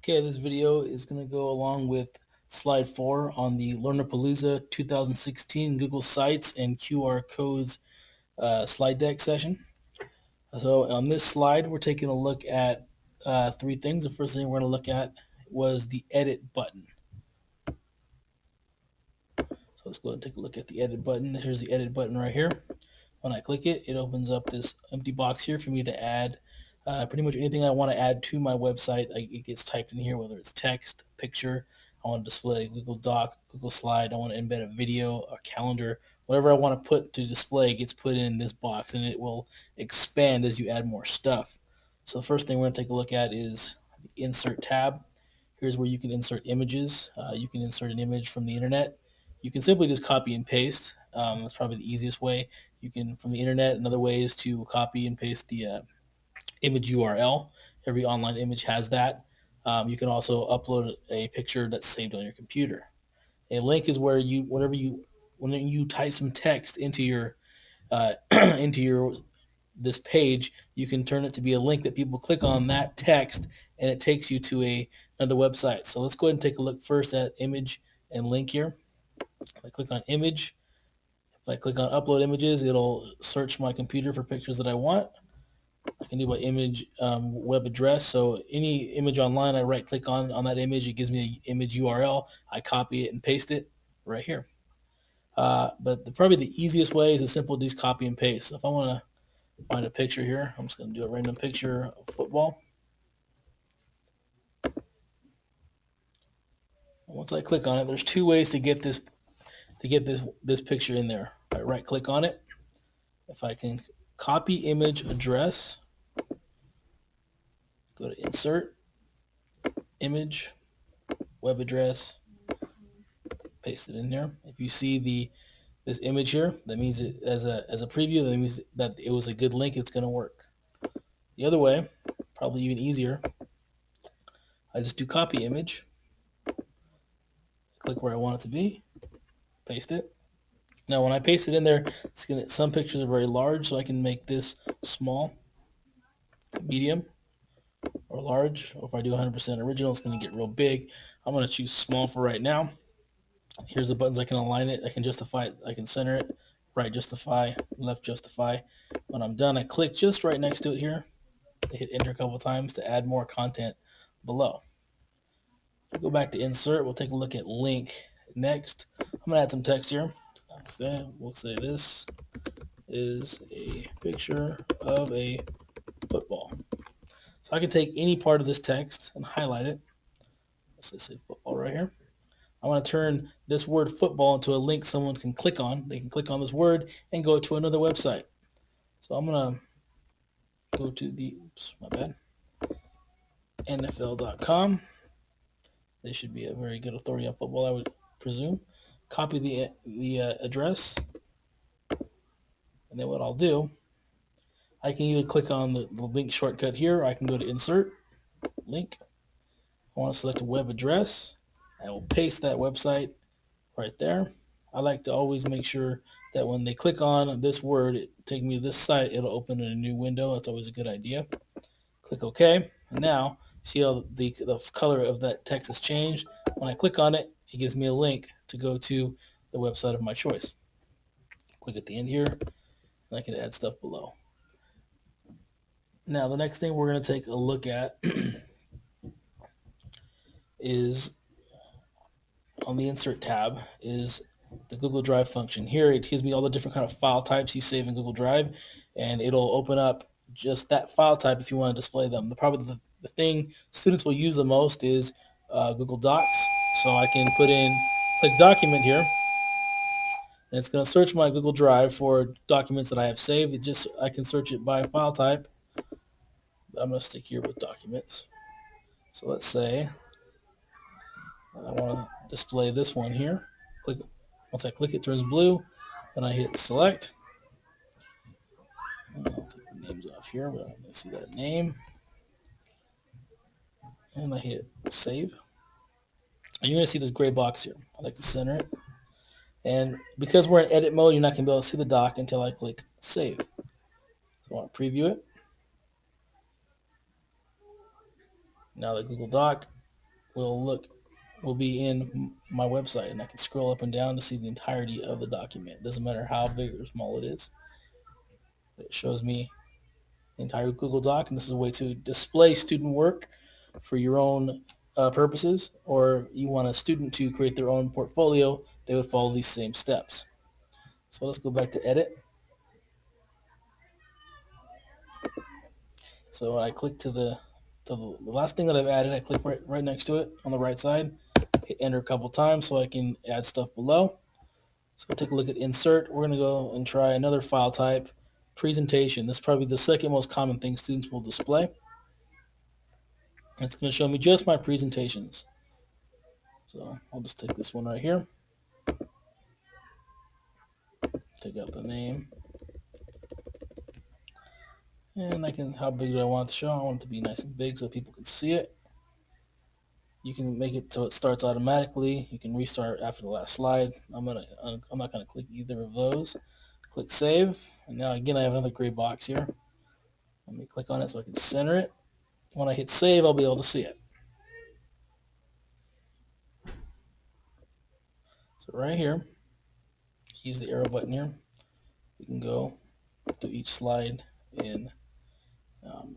Okay, this video is going to go along with slide 4 on the Palooza 2016 Google Sites and QR Codes slide deck session. So on this slide, we're taking a look at three things. The first thing we're going to look at was the edit button. So let's go ahead and take a look at the edit button. Here's the edit button right here. When I click it, it opens up this empty box here for me to add pretty much anything I want to add to my website. It gets typed in here, whether it's text, picture, I want to display a Google Doc, Google Slide, I want to embed a video, a calendar, whatever I want to put to display gets put in this box, and it will expand as you add more stuff. So the first thing we're going to take a look at is the Insert tab. Here's where you can insert images. You can insert an image from the internet. You can simply just copy and paste. That's probably the easiest way. You can, from the internet, another way is to copy and paste the image URL. Every online image has that. You can also upload a picture that's saved on your computer. A link is where when you type some text into your into your this page, you can turn it to be a link that people click on that text, and it takes you to another website. So let's go ahead and take a look first at image and link here. If I click on image, if I click on upload images, it'll search my computer for pictures that I want. I can do by image web address. So any image online, I right click on that image, it gives me an image URL. I copy it and paste it right here. But probably the easiest way is a simple just copy and paste. So if I want to find a picture here, I'm just going to do a random picture of football. And once I click on it, there's two ways to get this picture in there. I right click on it. If I can copy image address, go to insert, image, web address, paste it in there. If you see this image here, that means it as a preview, that means that it was a good link, it's going to work. The other way, probably even easier, I just do copy image, click where I want it to be, paste it. Now when I paste it in there, some pictures are very large, so I can make this small, medium, or large. Or if I do 100% original, it's going to get real big. I'm going to choose small for right now. Here's the buttons. I can align it, I can justify it, I can center it, right justify, left justify. When I'm done, I click just right next to it here. I hit enter a couple times to add more content below. If we go back to insert, we'll take a look at link next. I'm going to add some text here. We'll say this is a picture of a football. So I can take any part of this text and highlight it. Let's just say football right here. I want to turn this word football into a link someone can click on. They can click on this word and go to another website. So I'm going to go to NFL.com. They should be a very good authority on football, I would presume. Copy the address. And then what I'll do, I can either click on the link shortcut here, or I can go to insert, link. I want to select a web address. I will paste that website right there. I like to always make sure that when they click on this word, it take me to this site, it'll open in a new window. That's always a good idea. Click OK. And now, see how the color of that text has changed? When I click on it, it gives me a link to go to the website of my choice. Click at the end here, and I can add stuff below. Now, the next thing we're going to take a look at is on the Insert tab is the Google Drive function. Here it gives me all the different kind of file types you save in Google Drive, and it'll open up just that file type if you want to display them. Probably the thing students will use the most is Google Docs. So I can click document here, and it's going to search my Google Drive for documents that I have saved. I can search it by file type, but I'm going to stick here with documents. So let's say I want to display this one here. Once I click, it turns blue. Then I hit select. I'll take the names off here, but I'm going to see that name. And I hit save. And you're going to see this gray box here. I like to center it. And because we're in edit mode, you're not going to be able to see the doc until I click save. So I want to preview it. Now the Google Doc will be in my website, and I can scroll up and down to see the entirety of the document. It doesn't matter how big or small it is. It shows me the entire Google Doc, and this is a way to display student work for your own purposes, or you want a student to create their own portfolio, they would follow these same steps. So let's go back to edit. So I click to the last thing that I've added. I click right next to it on the right side, hit enter a couple times so I can add stuff below. So we'll take a look at insert. We're going to go and try another file type, presentation. This is probably the second most common thing students will display. It's going to show me just my presentations. So I'll just take this one right here, take out the name, and how big do I want it to show? I want it to be nice and big so people can see it. You can make it so it starts automatically. You can restart after the last slide. I'm not gonna click either of those. Click save, and now again I have another gray box here. Let me click on it so I can center it. When I hit save, I'll be able to see it. So right here, use the arrow button here. We can go through each slide and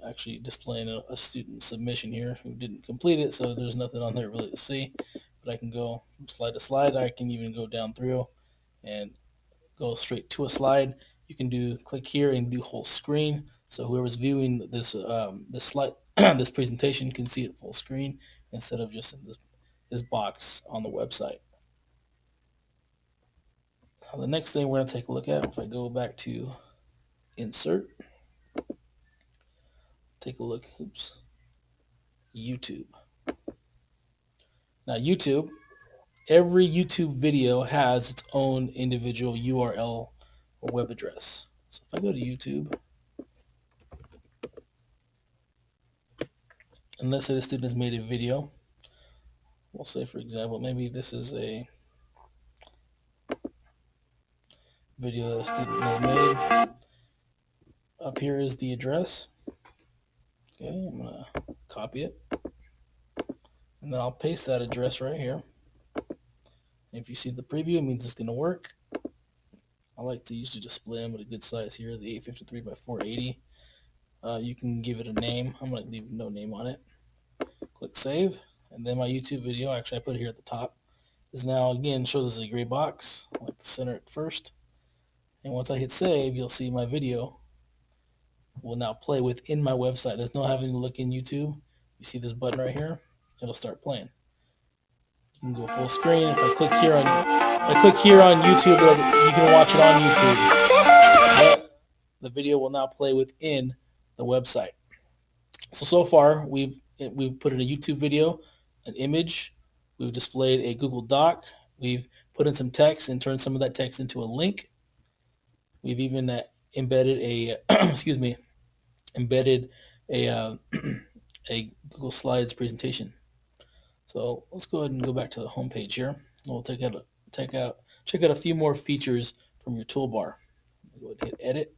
actually displaying a student submission here who didn't complete it, so there's nothing on there really to see. But I can go from slide to slide. I can even go down through and go straight to a slide. You can click here and do whole screen, so whoever's viewing this slide this presentation can see it full screen instead of just in this box on the website. Now, the next thing we're going to take a look at, if I go back to insert, take a look, YouTube. Now YouTube, every YouTube video has its own individual URL or web address. So if I go to YouTube, and let's say the student has made a video, we'll say for example, maybe this is a video that a student has made. Up here is the address. Okay, I'm gonna copy it, and then I'll paste that address right here. If you see the preview, it means it's going to work. I like to usually display them at a good size here, the 853 by 480. You can give it a name. I'm going to leave no name on it. Click save, and then my YouTube video, actually I put it here at the top, is now again shows as a gray box. I like to center it first. And once I hit save, you'll see my video will now play within my website. There's no having to look in YouTube. You see this button right here? It'll start playing. You can go full screen. If I click here on YouTube, you can watch it on YouTube. But the video will now play within the website. So far we've put in a YouTube video, an image, we've displayed a Google Doc, we've put in some text and turned some of that text into a link. We've even embedded a embedded a a Google Slides presentation. So let's go ahead and go back to the home page here. We'll check out a few more features from your toolbar. Go ahead and hit edit.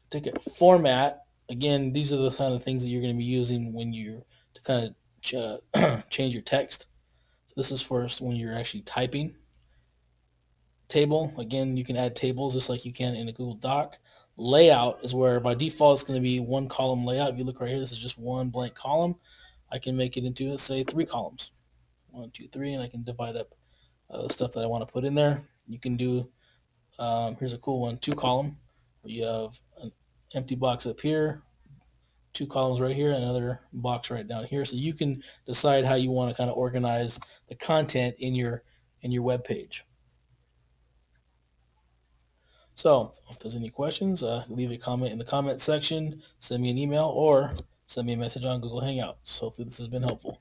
Take a format. Again, these are the kind of things that you're going to be using when you're to kind of change your text. So this is for when you're actually typing. Table, again, you can add tables just like you can in a Google Doc. Layout is where by default it's going to be one column layout. If you look right here, this is just one blank column. I can make it into, let's say, 3 columns. 1, 2, 3, and I can divide up the stuff that I want to put in there. You can do, here's a cool one, 2 column, where you have an empty box up here, 2 columns right here, and another box right down here. So you can decide how you want to kind of organize the content in your web page. So if there's any questions, leave a comment in the comment section, send me an email, or send me a message on Google Hangouts. Hopefully this has been helpful.